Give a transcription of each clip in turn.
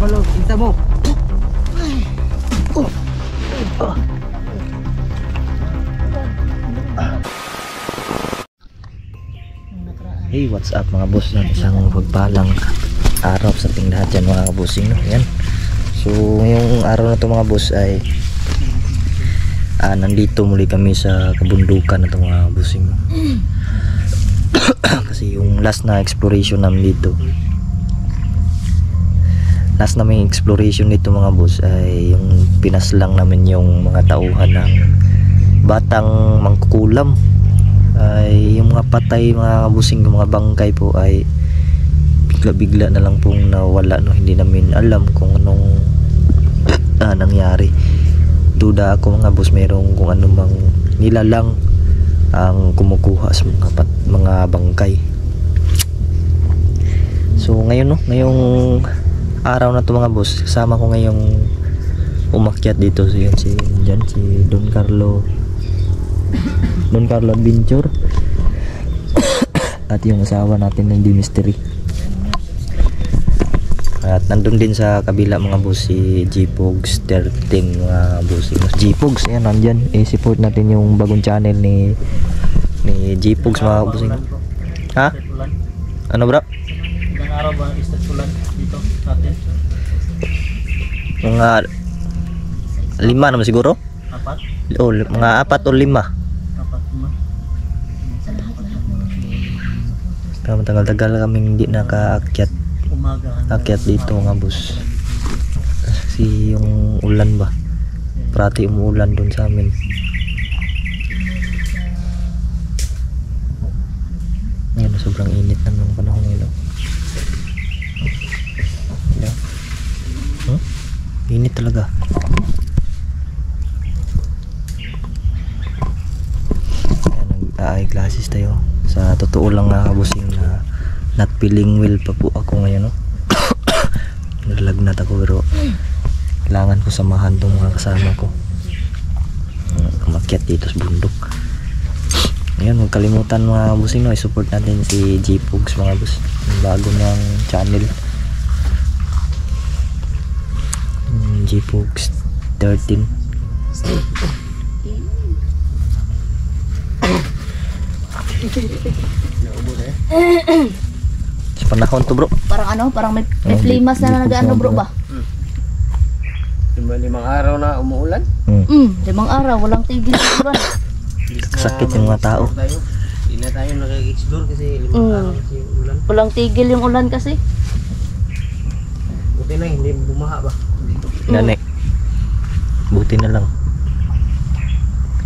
Malo, kita mo. Hey, what's up mga boss? Isang pagpalang araw sa ating lahat dyan mga bossing, no? Yan. So ngayong araw na to mga boss ay nandito muli kami sa kabundukan na to mga bossing, no? Kasi yung last na exploration namin dito, last naming exploration dito mga boss ay yung pinaslang namin yung mga tauhan ng batang mangkukulam. Ay yung mga patay mga busing, yung mga bangkay po ay bigla-bigla na lang pong nawala, no? Hindi namin alam kung anong nangyari. Duda ako mga boss, merong kung ano mang nilalang ang kumukuha sa mga bangkay. So ngayon, no, ngayong araw na to mga boss, kasama ko ngayong umakyat dito si Don Carlo Adventure at yung asawa natin ng Mystery. At nandun din sa kabila mga boss si G-Pogs 13 mga boss. G-Pogs, ayan, nandyan. I-support natin yung bagong channel ni G-Pogs mga boss. Ha? Ano bro? Ilang araw ba istat ulan dito natin? Mga 5 naman siguro? 4? Oh, mga 4 o 5. Tagal-tagal kaming hindi nakaakyat dito mga boss. Kasi yung ulan ba, parati umuulan dun sa amin. Ngayon sobrang init na ng panahon ngayon. Init talaga. Nag-eyeglasses tayo. Sa totoo lang nga kabusing na not feeling well pa po ako ngayon, no? Naglagnat ako pero kailangan ko samahan tong mga kasama ko umakyat dito sa bundok. Ngayon, huwag kalimutan mga kabusing, no? I-support natin si G-Pogs mga boss, yung bago ng channel, G-Pogs 13. Sa panahon to bro, parang may flimas na nag-ano bro ba? 5 araw na umuulan? 5 araw, walang tigil sa ulan. sakit yung mga tao. Hindi na tayo nag-explore kasi 5 araw kasi yung ulan. Walang tigil yung ulan kasi. Buti na hindi bumaha ba? Gani, buti na lang.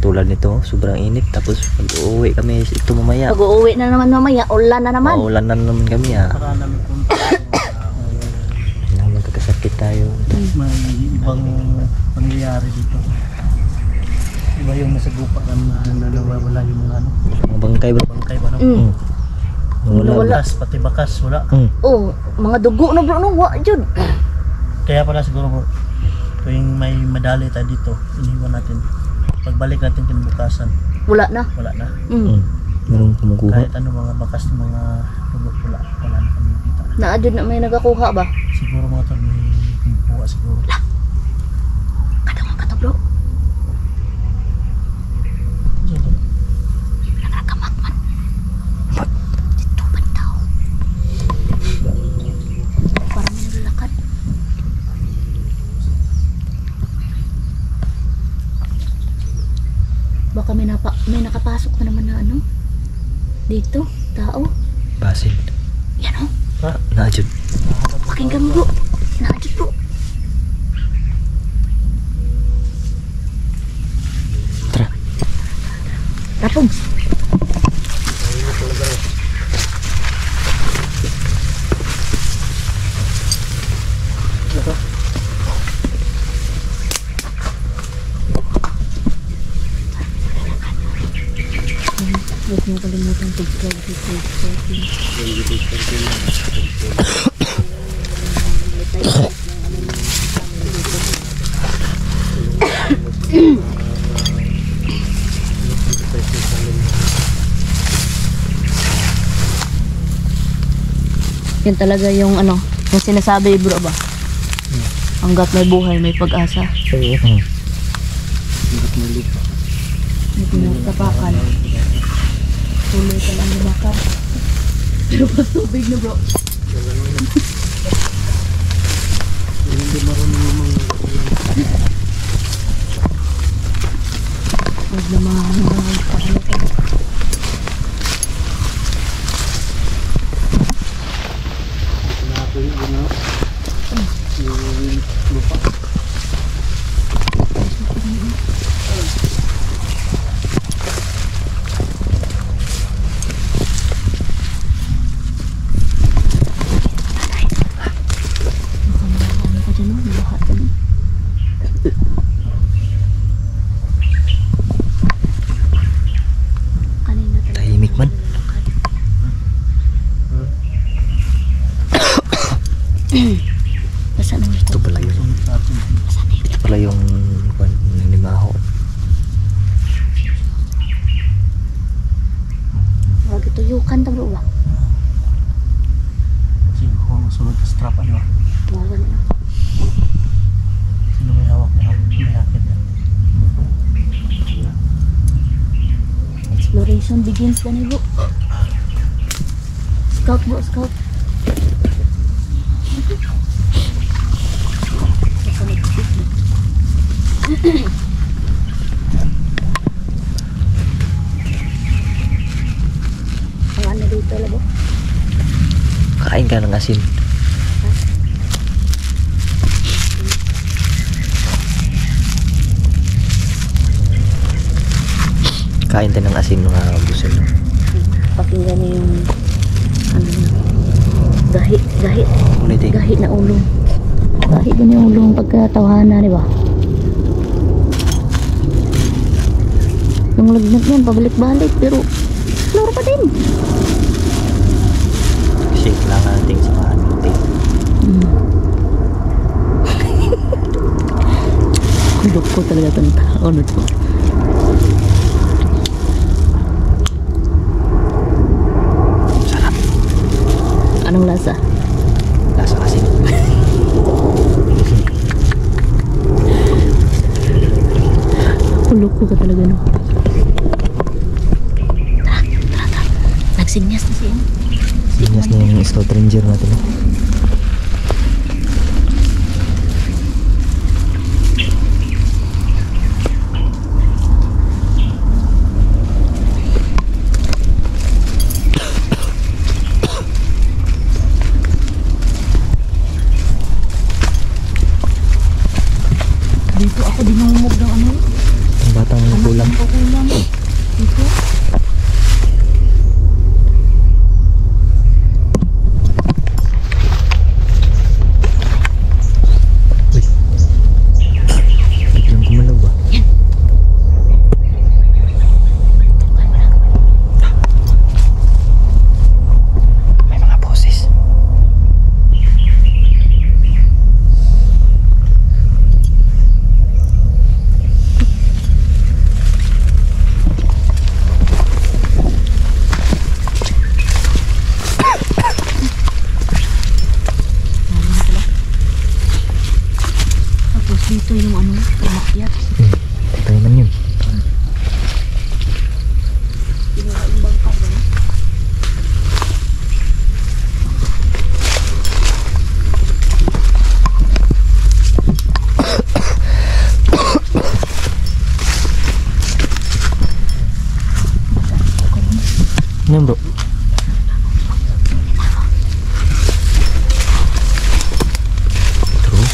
Tulad nito, sobrang init. Tapos pag-uwi kami ito mamaya, Pag-uuwi na naman mamaya, ulan na naman. maulan na naman kami Para namin punta. magkakasakit tayo. May ibang pangyayari dito. Iba yung nasa gupa na nawawala yung mga ano. Mga bangkay bro. Bangkay ba no? Wala. Bakas, pati bakas wala. Oh, mga dugo na bro, no, wa jud. Kaya pala siguro bro, tuwing may madali tayo dito, iniwan natin. Pagbalik natin kinabukasan, Wala na. wala na. Meron kumukuha. Kahit ano mga bakas ng mga tubok, wala na kami nakita. Naa jud na may nagakuha ba? Siguro mga ito may kumukuha siguro. Kadang ka to bro. Nagakamat man. Dito ba daw? Parang may naglalakad. Baka may nakapasok na naman na ano dito, tao. Basin. Yan o, Ha? Naajud. pakinggan mo bro. Naadyo bro. Tara. Rapong. Huwag niyo kalimutan subscribe si Yan talaga yung ano, yung sinasabi bro ba? Hanggat may buhay, may pag-asa. Oo. Hirap na lupa. May pinagtapakan. Tuloy ka lang lumakad. Pero pa tubig na bro. Hindi marunong namang Huwag na mga pakalakan. natin yung lupa. Ano ka dyan mo? Lahat ka dyan. Kanina talaga. Tahimik man. Nasaan ang Ito pala yung Sunod sa atin. ito pala yung nanimaho. Huwag ito yukan ta bro ba? Sino kung sunod sa strap ano? Huwag na. Sino may hawak na may hakit yan? Exploration begins gani bro. Scout bro, scout. Ang ano dito labo? Kain ka ng asin. Kain tayo ng asin mga busin. Pakinggan niyo yung ano gahi, gahi, Ulit eh. gahi na ulong. Gahi din yung ulong pagkatawanan, di ba? Yung lagnat yan, pabalik-balik, pero flora pa din. Shake lang natin sa mga natin. Kulok ko talaga itong tao na to. Sarap. Anong lasa? Lasa asin. Kulok ko ka talaga no. Tara, tara, tara. Nagsinyas na siya. Sinyas na yung scout ranger natin. Dito ako dinumog ng ano. Ang batang kulam. Anak ng kukulam. Dito. Uy. Biglang kumalaw ba? May mga boses. Tapos dito yung ano, umakyat. Tayo man yun. Ginawa yung bangka ba? Yan bro. True.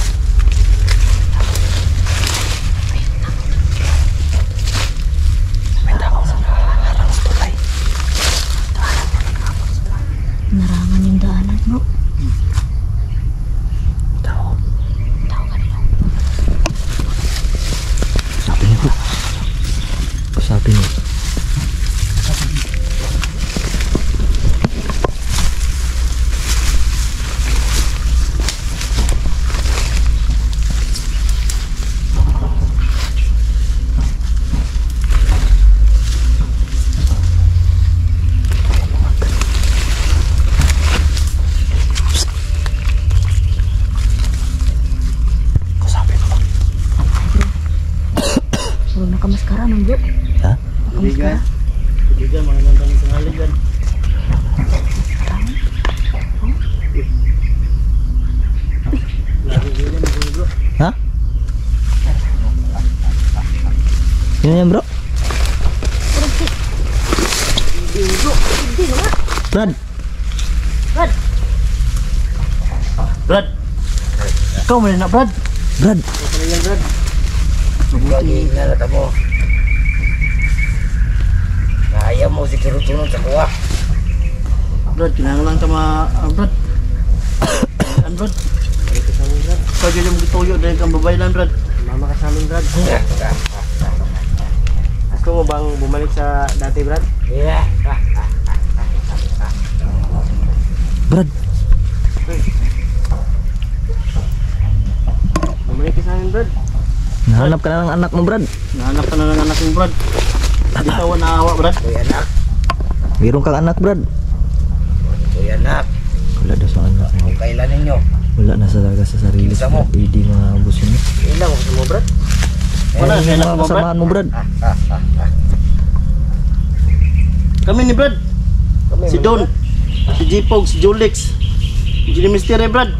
naman bro. Ha? Bigan. Bigan, mga ganda ng sangaligan. Lagi bigan, bro. Ha? Sino yan bro? Hindi nga. Brad! Brad. Brad! Ikaw mo na, Brad! Brad! Ikaw pala yan, Brad. Lagi na lang mo. Ayaw mo siguro tunod sa kuha. Brad, kailangan lang tama, Brad. Ano, Brad? Ikaw dyan yung gituyo dahil kang babaylan, Brad. Mama ka sa amin, Brad. Gusto mo bang bumalik sa dati, Brad? Yeah. Brad! Bumalik ka sa amin, Brad. Nahanap ka na ng anak mo Brad. Nahanap ka na ng anak mo, Brad. Hindi ka naawa, Brad. Kuya anak. Mayroon kang anak Brad. Kuya anak. Wala daw sa anak mo. Kung kailan ninyo. Wala na sa talaga sa sarili. Isa mo. Hindi mga bus yun. Ilang gusto mo, Brad? Wala, Yung kailan mga mo, Brad? kasamaan mo Brad. Kami ni Brad. Si Don. Si J-Pog, si Julix. Si Mystery, Brad.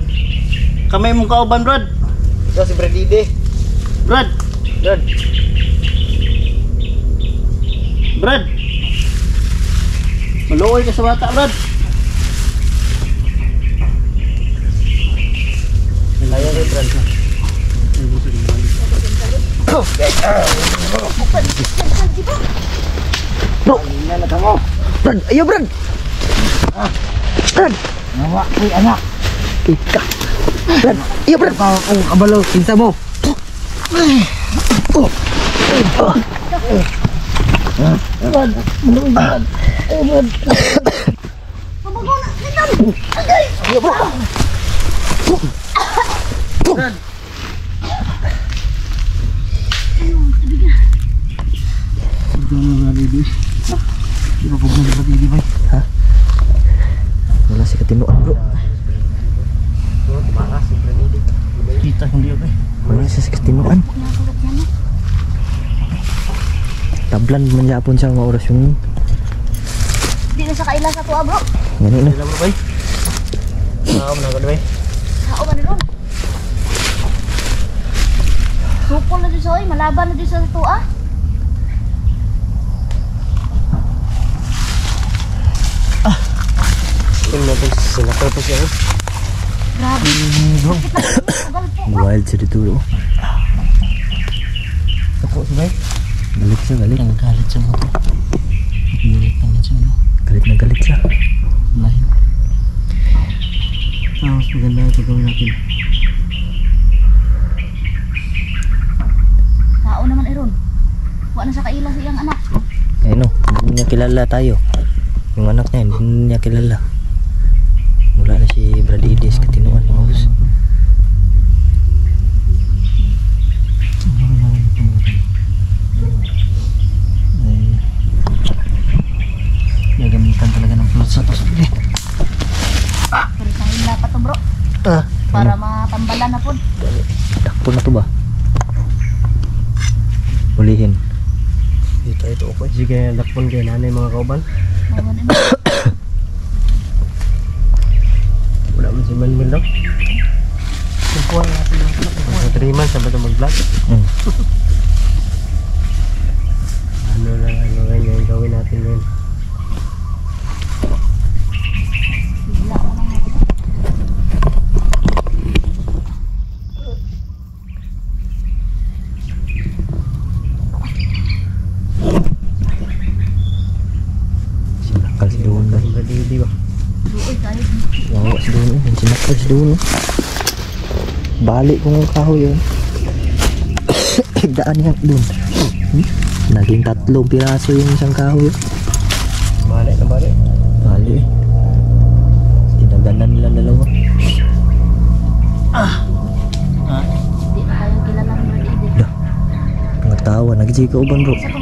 Kami mong kauban, Brad. Ito si Bradide. Brad. Brad. Brad. Maluoy ka sa bata, Brad. Ayaw rin, Brad. Bro! Ina na mo. Brad! Ayaw Brad! Brad! Nawa, kuy anak. Ika! Brad! Ayaw Brad! Kung kabalo, kinsa mo. Ha? Wala si Katinuan bro. Tumakas si Bradide. Kita hindi ako eh. Wala siya si Katinuan. Tablan man yapon siya mga oras yung Hindi na sa kaila sa tuwa bro. gani na. Sila bro, bay. Saan mo na ako, bay? Sao man ron. Sukol na dyan sa oy, malaban na dyan sa tuwa. Kung natin sila purpose siya. Grabe. Sakit na ugal po. Wild siya dito bro. Tapo si bay. Galit siya, galit. Ang galit sa mga to. Galit na nga siya, no? Galit na galit siya. Lain. Mas maganda ito gawin natin. Sao naman iron. Wa na sa kaila sa iyang anak. Ayun no, hindi niya kilala tayo. Yung anak niya, hindi niya kilala. Wala na si Bradide si Katinuan mga boss. Gagamitan talaga ng float sa tos. Pero sa hila pa to bro. Ah, Para matambalan na po. Takpo na to ba? Ulihin. dito ito okay. Sige, lakpon kayo nanay mga kauban. Mawan ino. Wala man si Manmil daw. Kukuha natin ng float. Sa 3 months, sabi ito mag-vlog. Ano ganyan gawin natin ngayon. Hila mo lang. Sinakal si Doon ba? Bradide ba? Duoy kayo. Wawa si Doon eh. Sinakal si Doon eh. Balik kong kahoy yun. Daan niya doon. Naging 3 piraso yung isang kahoy. Balik na balik. Bali eh. Tinaganan nila dalawa. Di na kayong kilala ng Bradide. Mga tawa. Nag-jika uban bro. Sa ito